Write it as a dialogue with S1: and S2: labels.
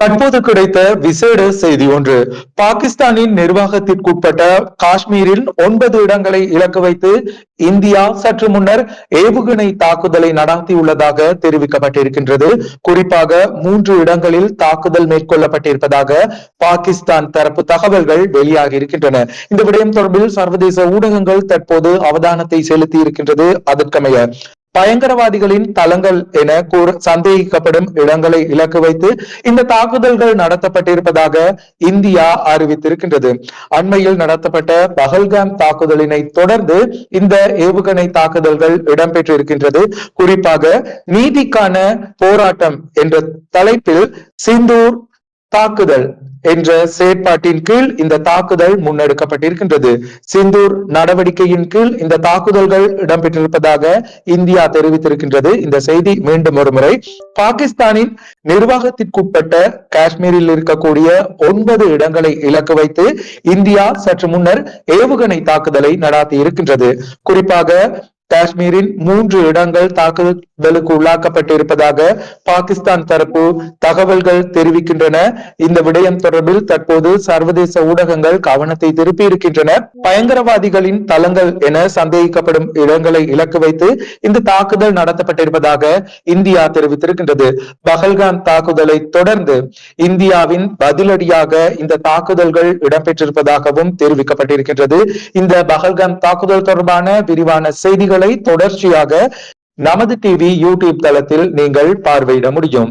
S1: தற்போது கிடைத்த விசேட செய்தி ஒன்று. பாகிஸ்தானின் நிர்வாகத்திற்குட்பட்ட காஷ்மீரில் 9 இடங்களை இலக்கு வைத்து இந்தியா சற்று முன்னர் ஏவுகணை தாக்குதலை நடத்தியுள்ளதாக தெரிவிக்கப்பட்டிருக்கின்றது. குறிப்பாக 3 இடங்களில் தாக்குதல் மேற்கொள்ளப்பட்டிருப்பதாக பாகிஸ்தான் தரப்பு தகவல்கள் வெளியாகி இருக்கின்றன. இந்த விடயம் தொடர்பில் சர்வதேச ஊடகங்கள் தற்போது அவதானத்தை செலுத்தி இருக்கின்றது. அதற்கமைய பயங்கரவாதிகளின் தளங்கள் என சந்தேகிக்கப்படும் இடங்களை இலக்கு வைத்து இந்த தாக்குதல்கள் நடத்தப்பட்டிருப்பதாக இந்தியா அறிவித்திருக்கின்றது. அண்மையில் நடத்தப்பட்ட பஹல்காம் தாக்குதலினை தொடர்ந்து இந்த ஏவுகணை தாக்குதல்கள் இடம்பெற்றிருக்கின்றது. குறிப்பாக நீதிக்கான போராட்டம் என்ற தலைப்பில் சிந்தூர் தாக்குதல் என்ற செயற்பாட்டின் கீழ் இந்த தாக்குதல் முன்னெடுக்கப்பட்டிருக்கின்றது. சிந்தூர் நடவடிக்கையின் கீழ் இந்த தாக்குதல்கள் இடம்பெற்றிருப்பதாக இந்தியா தெரிவித்திருக்கின்றது. இந்த செய்தி மீண்டும் ஒருமுறை, பாகிஸ்தானின் நிர்வாகத்திற்குட்பட்ட காஷ்மீரில் இருக்கக்கூடிய 9 இடங்களை இலக்கு வைத்து இந்தியா சற்று முன்னர் ஏவுகணை தாக்குதலை நடாத்தி இருக்கின்றது. குறிப்பாக காஷ்மீரின் 3 இடங்கள் தாக்குதலுக்கு உள்ளாக்கப்பட்டிருப்பதாக பாகிஸ்தான் தரப்பு தகவல்கள் தெரிவிக்கின்றன. இந்த விடயம் தொடர்பில் தற்போது சர்வதேச ஊடகங்கள் கவனத்தை திருப்பி இருக்கின்றன. பயங்கரவாதிகளின் தளங்கள் என சந்தேகிக்கப்படும் இடங்களை இலக்கு வைத்து இந்த தாக்குதல் நடத்தப்பட்டிருப்பதாக இந்தியா தெரிவித்திருக்கின்றது. பஹல்காம் தாக்குதலை தொடர்ந்து இந்தியாவின் பதிலடியாக இந்த தாக்குதல்கள் இடம்பெற்றிருப்பதாகவும் தெரிவிக்கப்பட்டிருக்கின்றது. இந்த பஹல்காம் தாக்குதல் தொடர்பான விரிவான செய்திகள் தொடர்ச்சியாக நமது டிவி யூடியூப் தளத்தில் நீங்கள் பார்வையிட முடியும்.